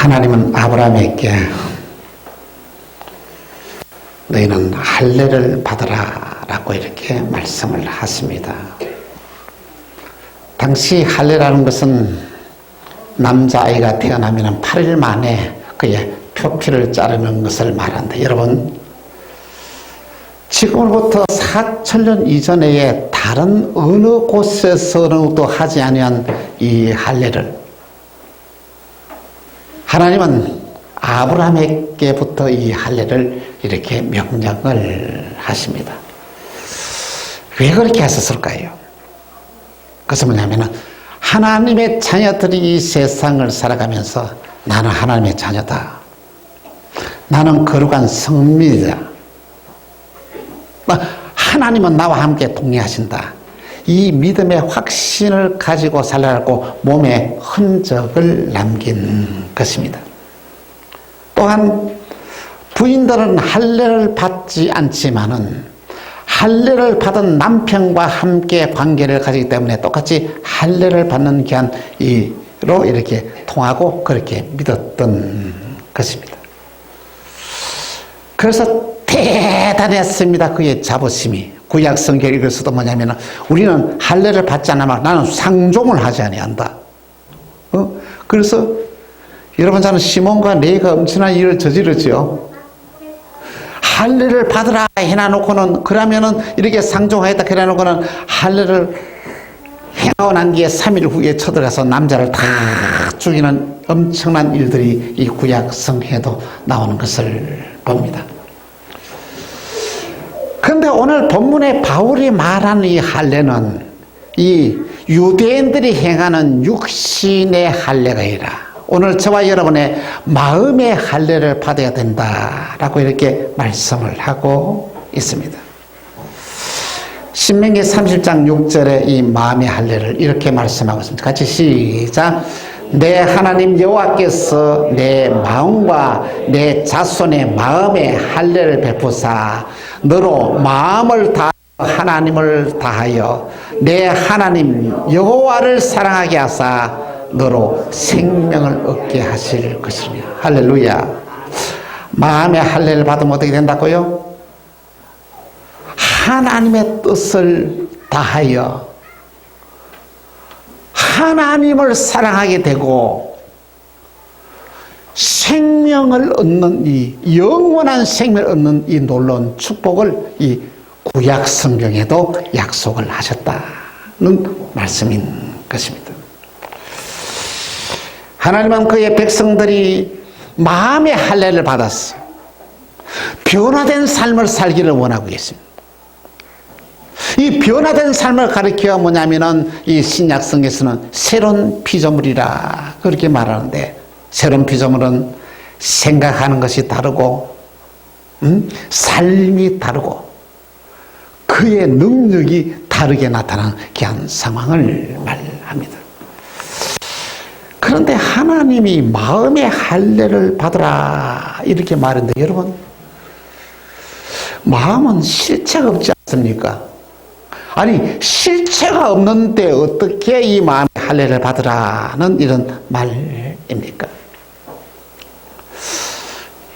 하나님은 아브라함에게 너희는 할례를 받으라 라고 이렇게 말씀을 하십니다. 당시 할례라는 것은 남자아이가 태어나면 8일 만에 그의 표피를 자르는 것을 말한다. 여러분, 지금으로부터 4,000년 이전에 다른 어느 곳에서도 하지 아니한 이 할례를 하나님은 아브라함에게부터 이 할례를 이렇게 명령을 하십니다. 왜 그렇게 하셨을까요? 그것은 뭐냐면은 하나님의 자녀들이 이 세상을 살아가면서 나는 하나님의 자녀다. 나는 거룩한 성민이다. 하나님은 나와 함께 동행하신다. 이 믿음의 확신을 가지고 살아가고 몸에 흔적을 남긴 것입니다. 또한 부인들은 할례를 받지 않지만은 할례를 받은 남편과 함께 관계를 가지기 때문에 똑같이 할례를 받는 기한으로 이렇게 통하고 그렇게 믿었던 것입니다. 그래서 대단했습니다. 그의 자부심이. 구약 성경 읽어서도 뭐냐면 우리는 할례를 받지 않으면 나는 상종을 하지 아니한다. 그래서 여러분, 저는 시몬과 레위가 엄청난 일을 저지르죠. 할례를 받으라 해놔놓고는, 그러면은 이렇게 상종하였다 해놔놓고는 할례를 해나고 난 뒤에 3일 후에 쳐들어가서 남자를 다 죽이는 엄청난 일들이 이 구약 성경에도 나오는 것을 봅니다. 그런데 오늘 본문에 바울이 말하는 이 할례는 이 유대인들이 행하는 육신의 할례가 아니라 오늘 저와 여러분의 마음의 할례를 받아야 된다라고 이렇게 말씀을 하고 있습니다. 신명기 30장 6절에 이 마음의 할례를 이렇게 말씀하고 있습니다. 같이 시작. 내 하나님 여호와께서 내 마음과 내 자손의 마음의 할례를 베푸사 너로 마음을 다 하나님을 다하여 내 하나님 여호와를 사랑하게 하사 너로 생명을 얻게 하실 것이며. 할렐루야. 마음의 할례를 받으면 어떻게 된다고요? 하나님의 뜻을 다하여 하나님을 사랑하게 되고 생명을 얻는 이 영원한 생명을 얻는 이 놀라운 축복을 이 구약 성경에도 약속을 하셨다는 말씀인 것입니다. 하나님은 그의 백성들이 마음의 할례를 받았어. 변화된 삶을 살기를 원하고 계십니다. 이 변화된 삶을 가리켜 뭐냐면은 이 신약성에서는 새로운 피조물이라 그렇게 말하는데, 새로운 피조물은 생각하는 것이 다르고 삶이 다르고 그의 능력이 다르게 나타나는 그런 상황을 말합니다. 그런데 하나님이 마음의 할례를 받으라 이렇게 말했는데, 여러분, 마음은 실체가 없지 않습니까? 아니, 실체가 없는데 어떻게 이 마음의 할례를 받으라는 이런 말입니까?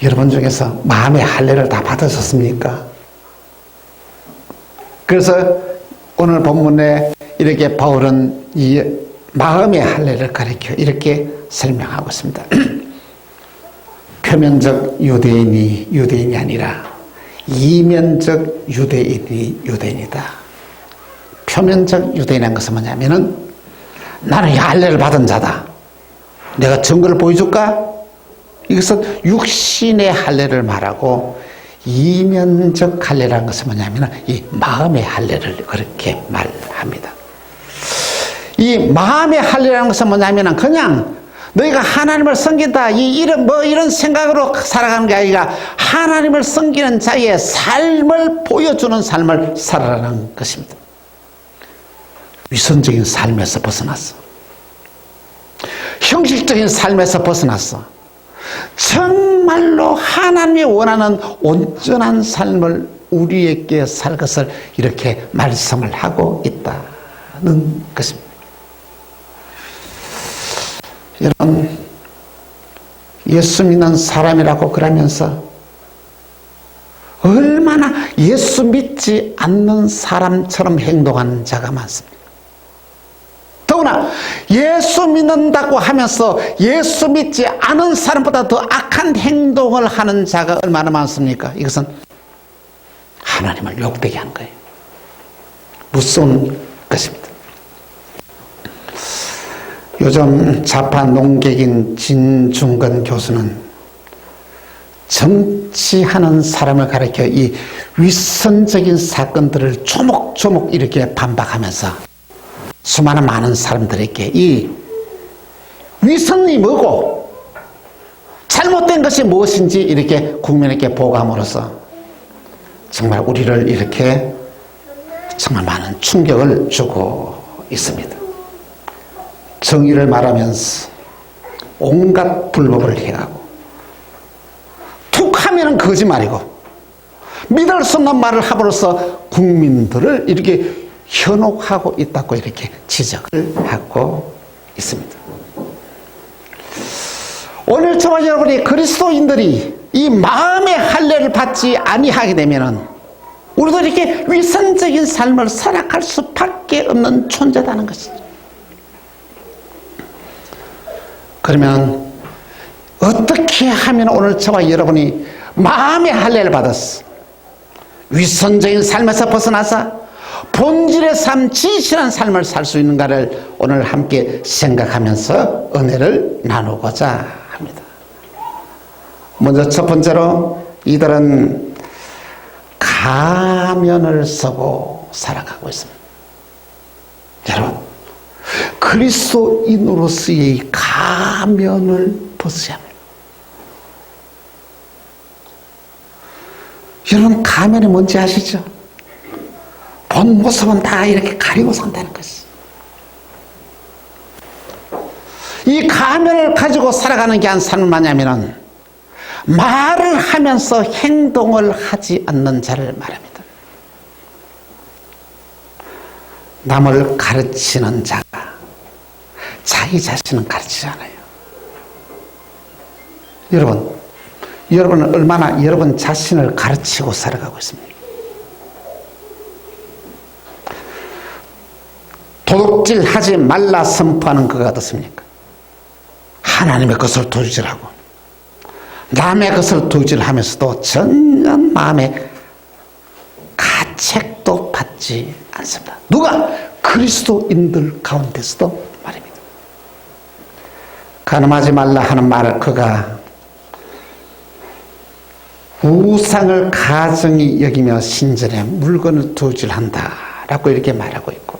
여러분 중에서 마음의 할례를 다 받으셨습니까? 그래서 오늘 본문에 이렇게 바울은 이 마음의 할례를 가리켜 이렇게 설명하고 있습니다. 표면적 유대인이 유대인이 아니라 이면적 유대인이 유대인이다. 표면적 유대인이라는 것은 뭐냐면은 나는 이 할례를 받은 자다. 내가 증거를 보여줄까? 이것은 육신의 할례를 말하고, 이면적 할례라는 것은 뭐냐면은 이 마음의 할례를 그렇게 말합니다. 이 마음의 할례라는 것은 뭐냐면은 그냥 너희가 하나님을 섬긴다 이런 생각으로 살아가는 게 아니라 하나님을 섬기는 자의 삶을 보여주는 삶을 살아가는 것입니다. 위선적인 삶에서 벗어났어. 형식적인 삶에서 벗어났어. 정말로 하나님이 원하는 온전한 삶을 우리에게 살 것을 이렇게 말씀을 하고 있다는 것입니다. 여러분, 예수 믿는 사람이라고 그러면서 얼마나 예수 믿지 않는 사람처럼 행동하는 자가 많습니다. 더구나 예수 믿는다고 하면서 예수 믿지 않은 사람보다 더 악한 행동을 하는 자가 얼마나 많습니까? 이것은 하나님을 욕되게 한 거예요. 무서운 것입니다. 요즘 좌파 농객인 진중건 교수는 정치하는 사람을 가리켜 이 위선적인 사건들을 조목조목 이렇게 반박하면서 수많은 많은 사람들에게 이 위선이 뭐고 잘못된 것이 무엇인지 이렇게 국민에게 보고함으로써 정말 우리를 이렇게 정말 많은 충격을 주고 있습니다. 정의를 말하면서 온갖 불법을 해가고 툭 하면은 거짓말이고 믿을 수 없는 말을 함으로써 국민들을 이렇게 현혹하고 있다고 이렇게 지적을 하고 있습니다. 오늘 저와 여러분이 그리스도인들이 이 마음의 할례를 받지 아니하게 되면은 우리도 이렇게 위선적인 삶을 살아갈 수밖에 없는 존재다는 것이죠. 그러면 어떻게 하면 오늘 저와 여러분이 마음의 할례를 받았어 위선적인 삶에서 벗어나서 본질의 삶, 진실한 삶을 살 수 있는가를 오늘 함께 생각하면서 은혜를 나누고자 합니다. 먼저 첫 번째로 이들은 가면을 쓰고 살아가고 있습니다. 여러분, 그리스도인으로서의 가면을 벗어야 합니다. 여러분, 가면이 뭔지 아시죠? 본 모습은 다 이렇게 가리고 산다는 것이. 이 가면을 가지고 살아가는 게 한 삶은 뭐냐면은 말을 하면서 행동을 하지 않는 자를 말합니다. 남을 가르치는 자가 자기 자신은 가르치지 않아요. 여러분은 얼마나 여러분 자신을 가르치고 살아가고 있습니까? 도둑질 하지 말라 선포하는 그가 어떻습니까? 하나님의 것을 도둑질하고 남의 것을 도둑질하면서도 전혀 마음에 가책도 받지 않습니다. 누가? 그리스도인들 가운데서도 말입니다. 간음하지 말라 하는 말을 그가 우상을 가증히 여기며 신전에 물건을 도둑질한다 라고 이렇게 말하고 있고,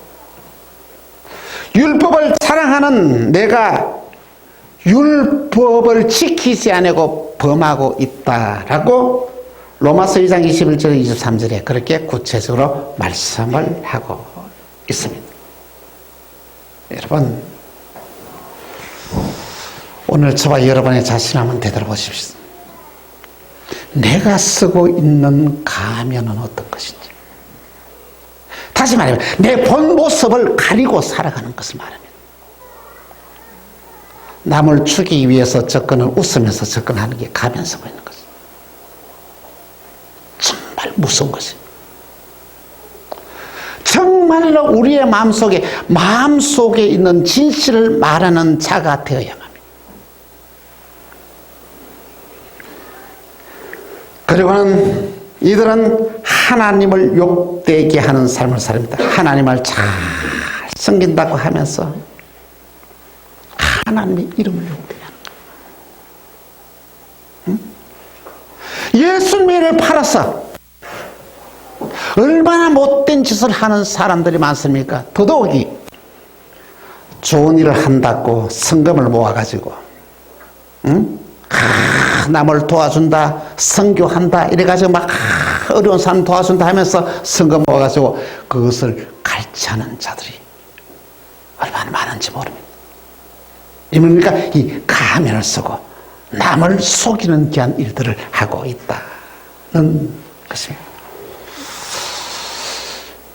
율법을 자랑하는 내가 율법을 지키지 않고 범하고 있다라고 로마서 2장 21절 23절에 그렇게 구체적으로 말씀을 하고 있습니다. 여러분, 오늘 저와 여러분의 자신 한번 되돌아보십시오. 내가 쓰고 있는 가면은 어떤 것인지, 다시 말하면 내 본 모습을 가리고 살아가는 것을 말합니다. 남을 죽이기 위해서 접근을 웃으면서 접근하는 게 가면 쓰고 있는 것입니다. 정말 무서운 것입니다. 정말로 우리의 마음속에 있는 진실을 말하는 자가 되어야만 합니다. 그리고는 이들은 하나님을 욕되게 하는 삶을 삽니다. 하나님을 잘 섬긴다고 하면서 하나님의 이름을 욕되게 하는 거예요. 예수님을 팔아서 얼마나 못된 짓을 하는 사람들이 많습니까? 더더욱이 좋은 일을 한다고 성금을 모아가지고 남을 도와준다, 선교한다 이래가지고 막 어려운 사람 도와준다 하면서 성금 모아가지고 그것을 갈취하는 자들이 얼마나 많은지 모릅니다. 그러니까 이 가면을 쓰고 남을 속이는 귀한 일들을 하고 있다는 것입니다.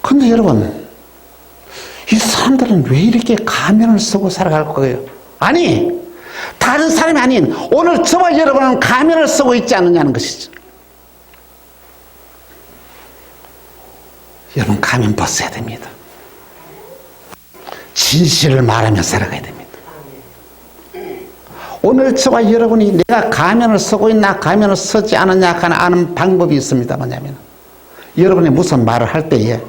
그런데 여러분, 이 사람들은 왜 이렇게 가면을 쓰고 살아갈 거예요? 아니, 다 다른 사람이 아닌 오늘 저와 여러분은 가면을 쓰고 있지 않느냐는 것이죠. 여러분 가면 벗어야 됩니다. 진실을 말하며 살아가야 됩니다. 오늘 저와 여러분이 내가 가면을 쓰고 있나 가면을 쓰지 않느냐 하는 아는 방법이 있습니다. 뭐냐면 여러분이 무슨 말을 할 때에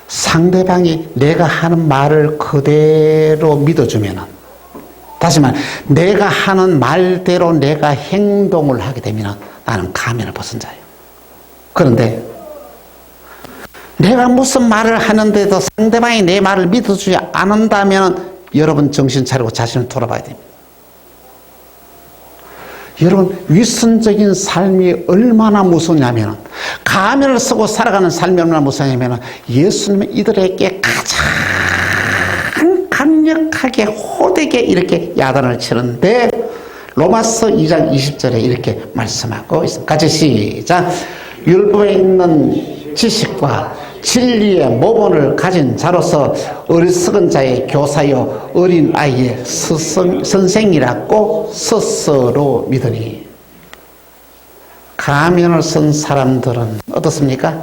상대방이 내가 하는 말을 그대로 믿어주면은, 다시 말해 내가 하는 말대로 내가 행동을 하게 되면 나는 가면을 벗은 자예요. 그런데 내가 무슨 말을 하는데도 상대방이 내 말을 믿어주지 않는다면 여러분 정신 차리고 자신을 돌아봐야 됩니다. 여러분 위선적인 삶이 얼마나 무서우냐면, 가면을 쓰고 살아가는 삶이 얼마나 무서우냐면, 예수님은 이들에게 가장 강력하게 호되게 이렇게 야단을 치는데 로마서 2장 20절에 이렇게 말씀하고 있습니다. 같이 시작. 율법에 있는 지식과 진리의 모본을 가진 자로서 어리석은 자의 교사요 어린 아이의 선생이라고 스스로 믿으니. 가면을 쓴 사람들은 어떻습니까?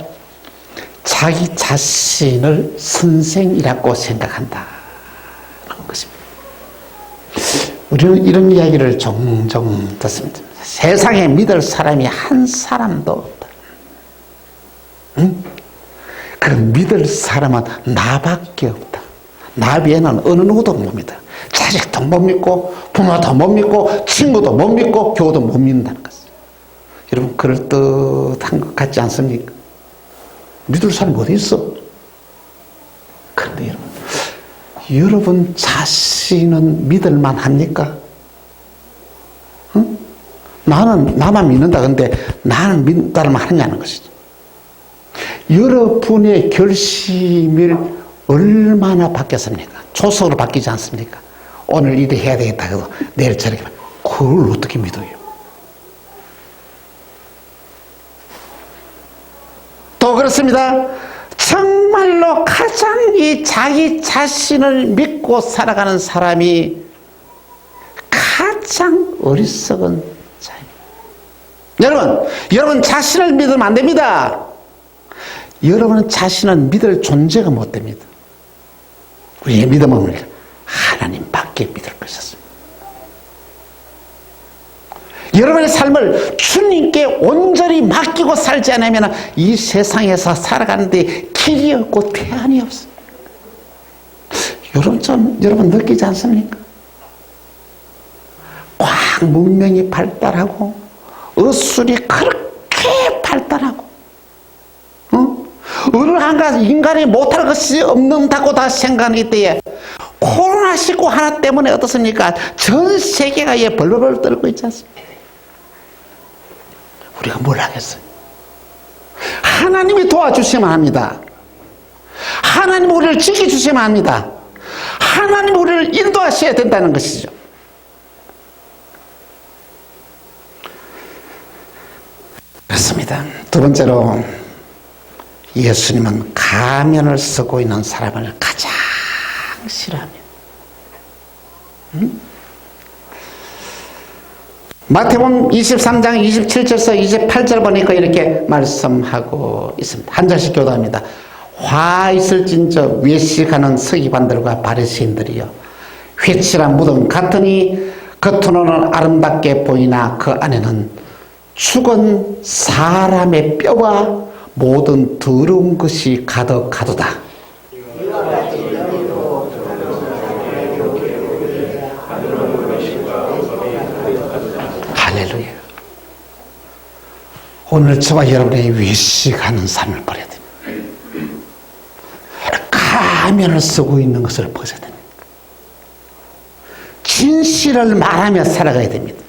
자기 자신을 선생이라고 생각한다는 것입니다. 우리는 이런 이야기를 종종 듣습니다. 세상에 믿을 사람이 한 사람도 없다. 응? 그 믿을 사람은 나밖에 없다. 나 외에는 어느 누구도 못 믿어. 자식도 못 믿고 부모도 못 믿고 친구도 못 믿고 교우도 못 믿는다는 것이죠. 여러분 그럴듯한 것 같지 않습니까? 믿을 사람이 어디 있어? 그런데 여러분 자신은 믿을만 합니까? 응? 나만 믿는다. 근데 나는 믿다면 하느냐는 것이죠. 여러분의 결심이 얼마나 바뀌었습니까? 초석으로 바뀌지 않습니까? 오늘 이래 해야 되겠다 해도 내일 저렇게. 그걸 어떻게 믿어요? 또 그렇습니다. 정말로 가장 이 자기 자신을 믿고 살아가는 사람이 가장 어리석은 자입니다. 여러분 자신을 믿으면 안 됩니다. 여러분 자신은 믿을 존재가 못 됩니다. 우리의 믿음은 하나님밖에 믿을 것이었습니다. 여러분의 삶을 주님께 온전히 맡기고 살지 않으면 이 세상에서 살아가는데 길이 없고 태안이 없습니다. 여러분 느끼지 않습니까? 과학 문명이 발달하고 의술이 그렇게 발달하고 어느 한 가지 인간이 못할 것이 없는다고 다 생각하기 때에 코로나19 하나 때문에 어떻습니까? 전 세계가 벌벌 떨고 있지 않습니까? 우리가 뭘 하겠어요? 하나님이 도와주시면 합니다. 하나님 우리를 지켜주시면 합니다. 하나님 우리를 인도하셔야 된다는 것이죠. 그렇습니다. 두 번째로 예수님은 가면을 쓰고 있는 사람을 가장 싫어합니다. 마태복음 23장 27절에서 28절 보니까 이렇게 말씀하고 있습니다. 한 절씩 교도합니다. 화 있을진저 외식하는 서기관들과 바리새인들이여, 회칠한 무덤 같으니 겉으로는 아름답게 보이나 그 안에는 죽은 사람의 뼈와 모든 더러운 것이 가득하도다. 할렐루야. 오늘 저와 여러분이 외식하는 삶을 버려야 됩니다. 가면을 쓰고 있는 것을 벗어야 됩니다. 진실을 말하며 살아가야 됩니다.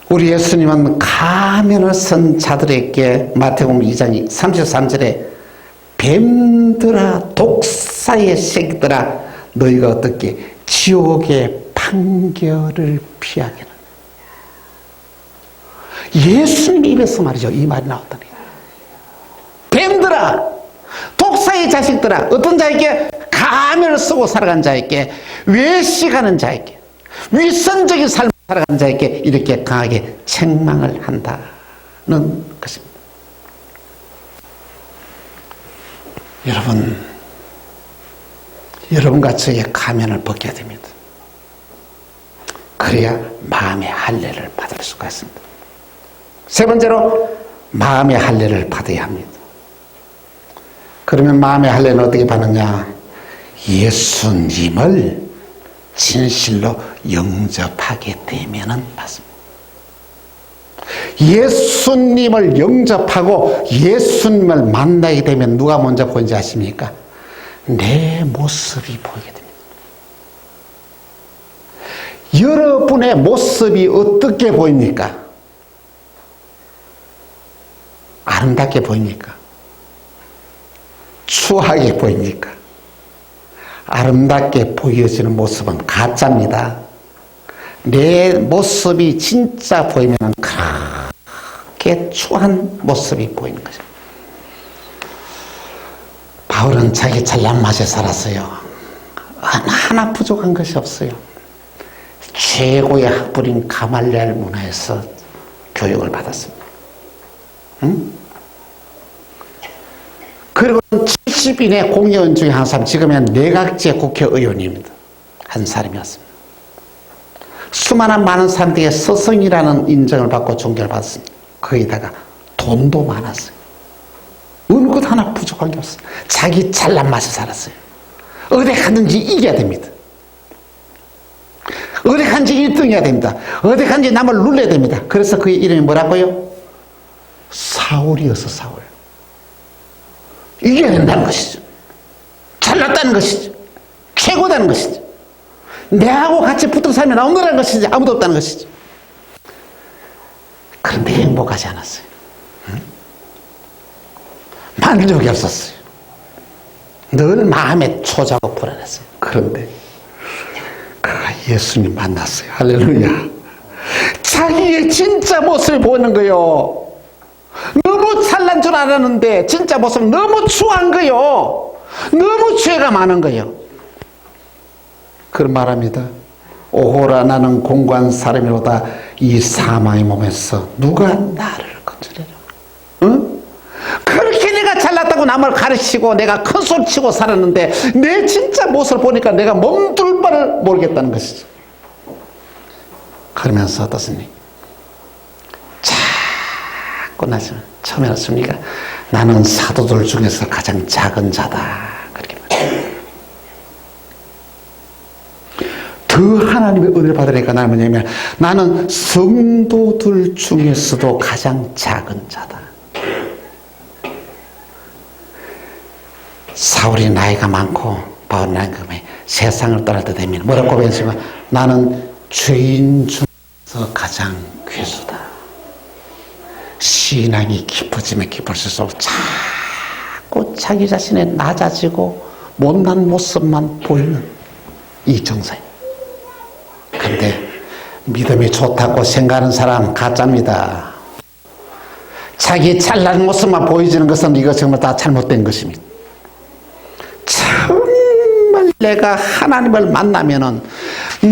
우리 예수님은 가면을 쓴 자들에게 마태복음 2장 33절에 뱀들아 독사의 새끼들아 너희가 어떻게 지옥의 판결을 피하게는. 예수님 입에서 말이죠. 이 말이 나왔다니. 뱀들아 독사의 자식들아, 어떤 자에게 가면을 쓰고 살아간 자에게, 외식하는 자에게, 위선적인 삶을 살아가는 자에게 이렇게 강하게 책망을 한다는 것입니다. 여러분과 저의 가면을 벗겨야 됩니다. 그래야 마음의 할례를 받을 수가 있습니다. 세 번째로 마음의 할례를 받아야 합니다. 그러면 마음의 할례는 어떻게 받느냐? 예수님을 진실로 영접하게 되면은 받습니다. 예수님을 영접하고 예수님을 만나게 되면 누가 먼저 보이는지 아십니까? 내 모습이 보이게 됩니다. 여러분의 모습이 어떻게 보입니까? 아름답게 보입니까? 추하게 보입니까? 아름답게 보여지는 모습은 가짜입니다. 내 모습이 진짜 보이면 그렇게 추한 모습이 보이는 거죠. 바울은 자기 잘난 맛에 살았어요. 하나 부족한 것이 없어요. 최고의 학부인 가말리엘 문화에서 교육을 받았습니다. 응? 그리고 70인의 공의원 중에 한 사람, 지금은 내각제 국회의원입니다. 한 사람이었습니다. 수많은 많은 사람들에게 스승이라는 인정을 받고 존경을 받았습니다. 거기다가 돈도 많았어요. 어느 것 하나 부족한 게 없어요. 자기 잘난 맛에 살았어요. 어디 갔는지 이겨야 됩니다. 어디 갔는지 1등해야 됩니다. 어디 갔는지 남을 눌러야 됩니다. 그래서 그의 이름이 뭐라고요? 사울이어서 사울. 이겨야 된다는 것이죠. 잘났다는 것이죠. 최고다는 것이죠. 내하고 같이 붙어 살면 없느라는 것이지 아무도 없다는 것이죠. 그런데 행복하지 않았어요. 응? 만족이 없었어요. 늘 마음에 초조하고 불안했어요. 그런데 그가 예수님 만났어요. 할렐루야. 자기의 진짜 모습을 보는 거요. 너무 잘난 줄 알았는데 진짜 모습 너무 추한 거요. 너무 죄가 많은 거요. 그런 말합니다. 오호라 나는 공고한 사람이로다 이 사망의 몸에서 누가 나를 건져내라. 응? 그렇게 내가 잘났다고 남을 가르치고 내가 큰 소리 치고 살았는데 내 진짜 모습을 보니까 내가 몸둘 바를 모르겠다는 것이죠. 그러면서 어떻습니까? 자꾸 나서 처음에 어떻습니까? 나는 사도들 중에서 가장 작은 자다. 그렇게 말해요. 더 하나님의 은혜를 받으니까 나는 뭐냐면 나는 성도들 중에서도 가장 작은 자다. 사울이 나이가 많고 바울 나이가 세상을 떠날 때 되면 뭐라고 고백했지만 나는 죄인 중에서 가장 괴수다. 신앙이 깊어지면 깊을수록 자꾸 자기 자신의 낮아지고 못난 모습만 보이는 이 정사입니다. 근데 믿음이 좋다고 생각하는 사람 가짜입니다. 자기 잘난 모습만 보여지는 것은 이거 정말 다 잘못된 것입니다. 정말 내가 하나님을 만나면은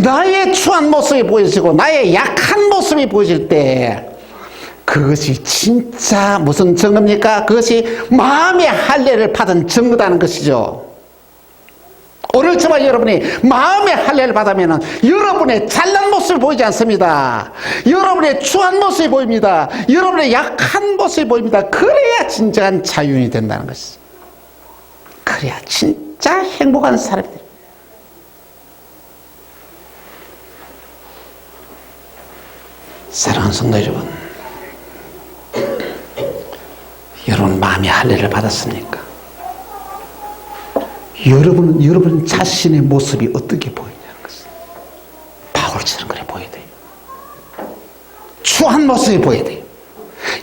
나의 추한 모습이 보여지고 나의 약한 모습이 보여질 때 그것이 진짜 무슨 증거입니까? 그것이 마음의 할례를 받은 증거다는 것이죠. 오늘 저와 여러분이 마음의 할례를 받으면 여러분의 잘난 모습을 보이지 않습니다. 여러분의 추한 모습이 보입니다. 여러분의 약한 모습이 보입니다. 그래야 진정한 자유인이 된다는 것이죠. 그래야 진짜 행복한 사람이 됩니다. 사랑하는 성도 여러분, 여러분 마음의 할례를 받았습니까? 여러분 자신의 모습이 어떻게 보이냐는 것은 바울처럼 그래 보여야 돼요. 추한 모습이 보여야 돼요.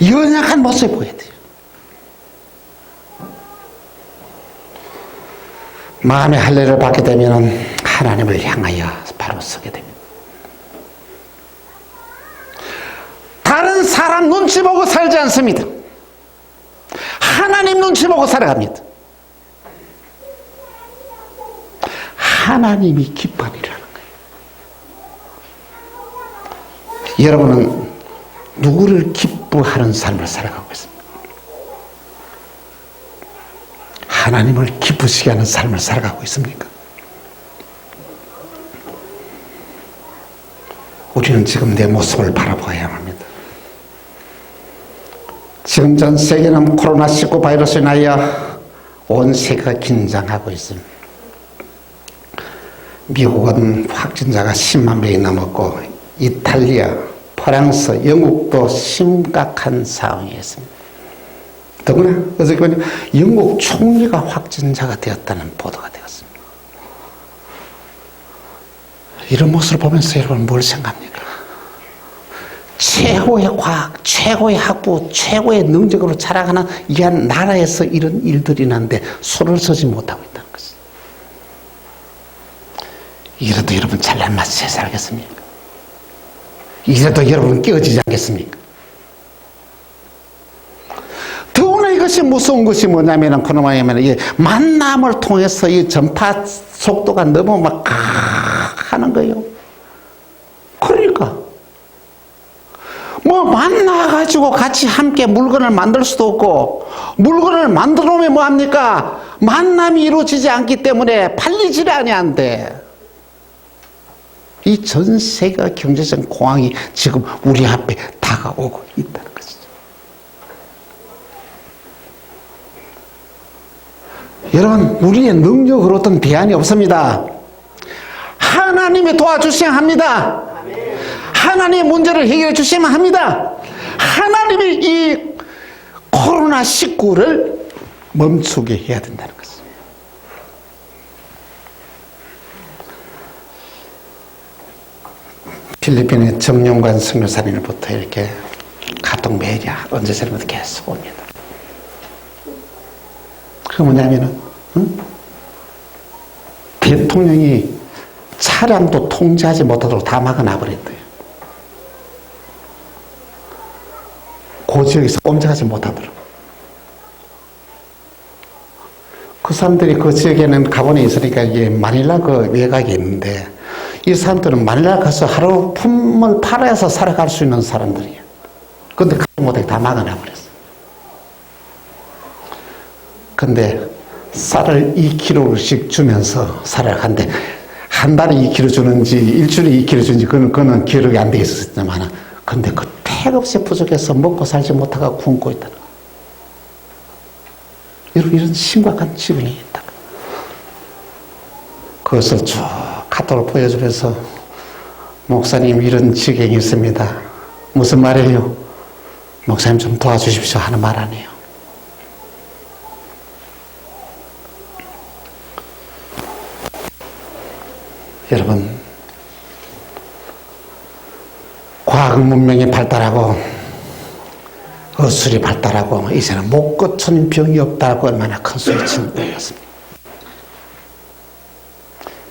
연약한 모습이 보여야 돼요. 마음의 할례를 받게 되면 하나님을 향하여 바로 서게 됩니다. 다른 사람 눈치 보고 살지 않습니다. 하나님 눈치 보고 살아갑니다. 하나님이 기뻐하리라는 거예요. 여러분은 누구를 기뻐하는 삶을 살아가고 있습니다. 하나님을 기쁘시게 하는 삶을 살아가고 있습니까? 우리는 지금 내 모습을 바라봐야 합니다. 지금 전 세계는 코로나19 바이러스에 인하여 온 세계가 긴장하고 있습니다. 미국은 확진자가 10만 명이 넘었고 이탈리아, 프랑스, 영국도 심각한 상황이 있습니다. 더구나 어저께 보니 영국 총리가 확진자가 되었다는 보도가 되었습니다. 이런 모습을 보면서 여러분 뭘 생각합니까? 최고의 과학, 최고의 학부, 최고의 능력으로 자라가는 이 한 나라에서 이런 일들이 나는데 손을 서지 못하고 있다는 것입니다. 이래도 여러분 잘난 맛에 살겠습니까? 이래도 여러분 깨어지지 않겠습니까? 더구나 이것이 무서운 것이 뭐냐면 그놈아야면 만남을 통해서 이 전파 속도가 너무 막 하는 거예요. 그러니까 뭐 만나가지고 같이 함께 물건을 만들 수도 없고, 물건을 만들어 놓으면 뭐합니까? 만남이 이루어지지 않기 때문에 팔리지를 아니한데, 이 전 세계가 경제적 공황이 지금 우리 앞에 다가오고 있다는 것이죠. 여러분, 우리의 능력으로든 대안이 없습니다. 하나님이 도와주셔야 합니다. 하나님의 문제를 해결해 주셔야만 합니다. 하나님이 이 코로나19를 멈추게 해야 된다는 것입니다. 필리핀의 정용관 선교사님부터 이렇게 카톡 메일이 언제서부터 계속 옵니다. 그게 뭐냐면은 대통령이 차량도 통제하지 못하도록 다 막아놔버렸대요. 그 지역에서 꼼짝하지 못하도록. 그 사람들이 그 지역에는 가본에 있으니까 이게 마닐라 그 외곽이 있는데, 이 사람들은 마닐라 가서 하루 품을 팔아서 살아갈 수 있는 사람들이에요. 근데 가지 못하게 다 막아놔버렸어. 근데 쌀을 2kg씩 주면서 살아간대. 한 달에 2kg 주는지 일주일에 2kg 주는지 그거는 기록이 안 돼 있었지만, 근데 그 택없이 부족해서 먹고 살지 못하고 굶고 있다는 거예요. 여러분, 이런 심각한 지경이 있다. 그것을 쭉 카톡을 보여주면서, 목사님 이런 지경이 있습니다. 무슨 말이에요? 목사님 좀 도와주십시오 하는 말 아니에요. 여러분, 과학 문명이 발달하고 의술이 발달하고 이제는 못 고치는 병이 없다고 얼마나 큰 소리치는 거였습니다.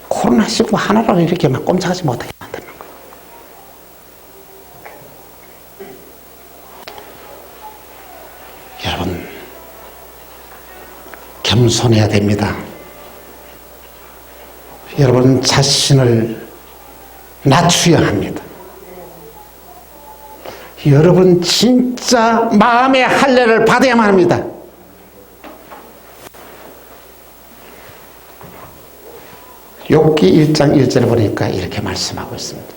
코로나19 하나로 이렇게 막 꼼짝하지 못하게 만드는 거예요. 여러분, 겸손해야 됩니다. 여러분 자신을 낮추어야 합니다. 여러분 진짜 마음의 할례를 받아야만 합니다. 욥기 1장 1절을 보니까 이렇게 말씀하고 있습니다.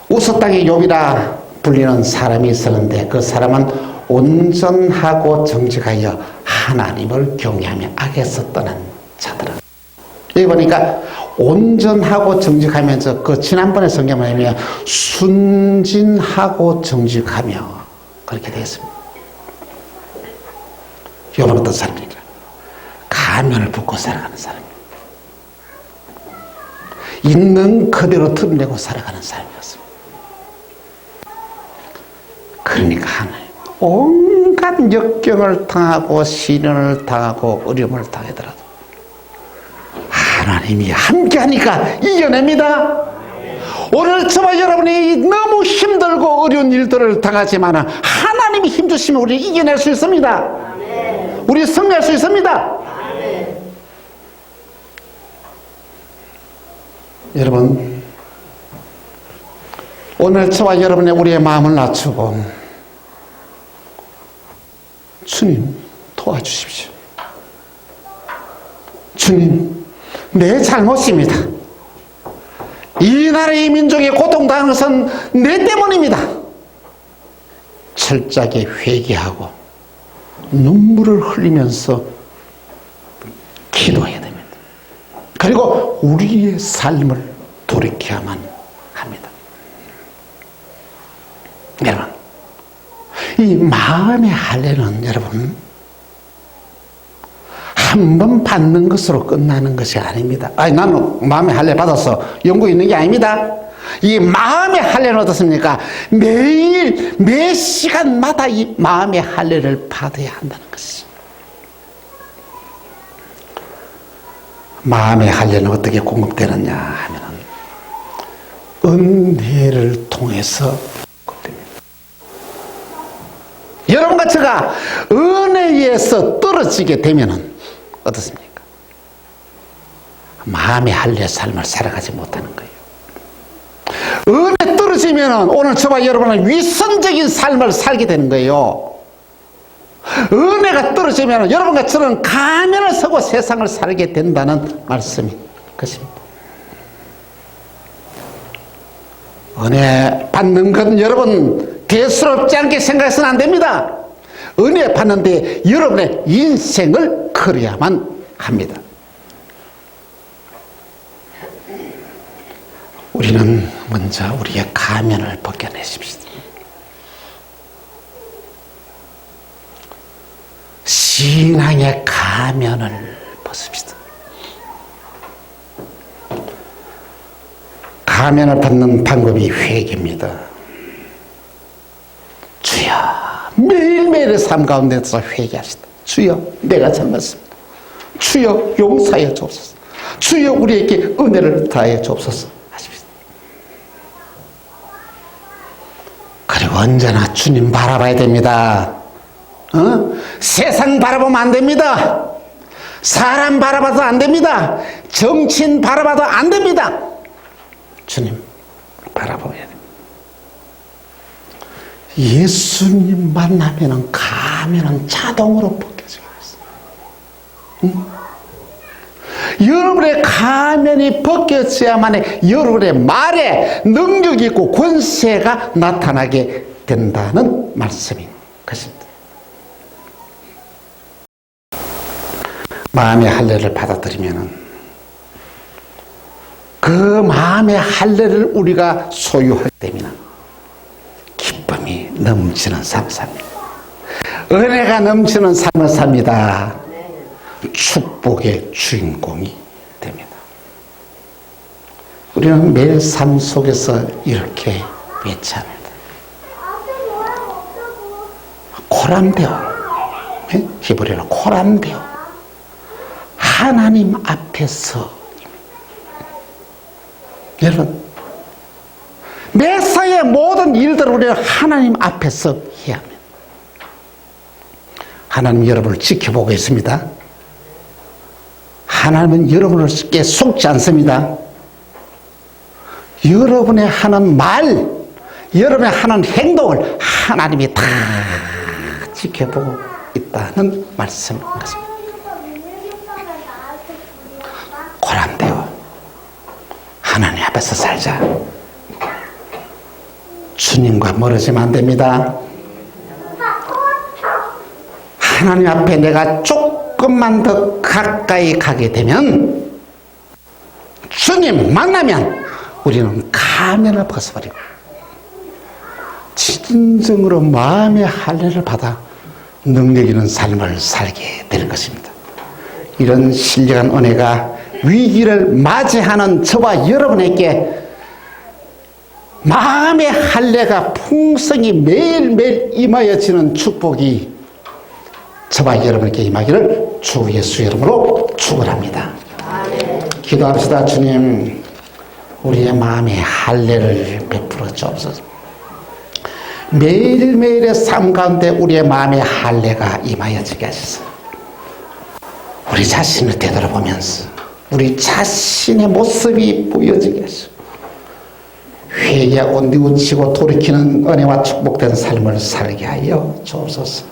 우스 땅의 욥이라 불리는 사람이 있었는데 그 사람은 온전하고 정직하여 하나님을 경외하며 악에서 떠난 자들은. 여기 보니까 온전하고 정직하면서 그 지난번에 성경을 보면 순진하고 정직하며 그렇게 되었습니다. 욥은 어떤 사람입니까? 가면을 벗고 살아가는 사람입니다. 있는 그대로 틈내고 살아가는 사람이었습니다. 그러니까 하나님 온갖 역경을 당하고 시련을 당하고 어려움을 당하더라도 하나님이 함께하니까 이겨냅니다. 오늘 저와 여러분이 너무 힘들고 어려운 일들을 당하지만 하나님이 힘주시면 우리 이겨낼 수 있습니다. 우리 승리할 수 있습니다. 여러분, 오늘 저와 여러분의 우리의 마음을 낮추고 주님 도와주십시오. 주님, 내 잘못입니다. 이 나라의 민족이 고통당하는 것은 내 때문입니다. 철저하게 회개하고 눈물을 흘리면서 기도해야 됩니다. 그리고 우리의 삶을 돌이켜야만 합니다. 여러분, 이 마음의 할례는 여러분 한 번 받는 것으로 끝나는 것이 아닙니다. 아니, 나는 마음의 할례 받아서 연구 있는 게 아닙니다. 이 마음의 할례는 어떻습니까? 매일 매 시간마다 이 마음의 할례를 받아야 한다는 것이죠. 마음의 할례는 어떻게 공급되느냐 하면은 은혜를 통해서 공급됩니다. 여러분과 제가 은혜에서 떨어지게 되면은 어떻습니까? 마음의 할례 삶을 살아가지 못하는 거예요. 은혜 떨어지면은 오늘 저와 여러분은 위선적인 삶을 살게 되는 거예요. 은혜가 떨어지면 여러분과 저는 가면을 쓰고 세상을 살게 된다는 말씀인 것입니다. 은혜 받는 건 여러분 대수롭지 않게 생각해서는 안 됩니다. 은혜 받는데 여러분의 인생을 걸어야만 합니다. 우리는 먼저 우리의 가면을 벗겨내십시오. 신앙의 가면을 벗읍시다. 가면을 벗는 방법이 회개입니다. 주여, 매일매일의 삶 가운데서 회개합시다. 주여, 내가 잘못했습니다. 주여, 용서하여 주옵소서. 주여, 우리에게 은혜를 다하여 주옵소서 하십시다. 그리고 언제나 주님 바라봐야 됩니다. 세상 바라보면 안 됩니다. 사람 바라봐도 안 됩니다. 정치인 바라봐도 안 됩니다. 주님 바라봐야 됩니다. 예수님 만나면은 가면은 자동으로 벗겨져요. 여러분의 가면이 벗겨져야만 여러분의 말에 능력이 있고 권세가 나타나게 된다는 말씀인 것입니다. 마음의 할례를 받아들이면은 그 마음의 할례를 우리가 소유하게 되면 기쁨이 넘치는 삶을 삽니다. 은혜가 넘치는 삶을 삽니다. 축복의 주인공이 됩니다. 우리는 매일 삶 속에서 이렇게 외쳐야 합니다. 코람데오, 히브리어로 코람데오, 하나님 앞에서. 여러분, 매사의 모든 일들을 우리가 하나님 앞에서 해야 합니다. 하나님 여러분을 지켜보고 있습니다. 하나님은 여러분에게 속지 않습니다. 여러분의 하는 말, 여러분의 하는 행동을 하나님이 다 지켜보고 있다는 말씀인 것입니다. 고란데요. 하나님 앞에서 살자. 주님과 멀어지면 안 됩니다. 하나님 앞에 내가 조금만 더 가까이 가게 되면, 주님 만나면 우리는 가면을 벗어버리고 진정으로 마음의 할례를 받아 능력 있는 삶을 살게 되는 것입니다. 이런 신령한 은혜가 위기를 맞이하는 저와 여러분에게 마음의 할례가 풍성히 매일매일 임하여지는 축복이 저와 여러분에게 임하기를 주 예수 이름으로 축원합니다. 기도합시다. 주님, 우리의 마음의 할례를 베풀어 주옵소서. 매일매일의 삶 가운데 우리의 마음의 할례가 임하여지게 하소서. 우리 자신을 되돌아보면서 우리 자신의 모습이 보여지게 하시고 회개하고 뉘우치고 돌이키는 은혜와 축복된 삶을 살게 하여 주옵소서.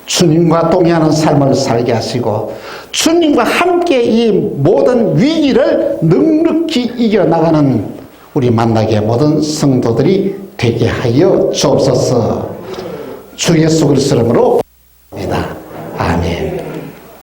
주님과 동행하는 삶을 살게 하시고 주님과 함께 이 모든 위기를 넉넉히 이겨나가는 우리 만나게 모든 성도들이 되게 하여 주옵소서. 주 예수 그리스도 이름으로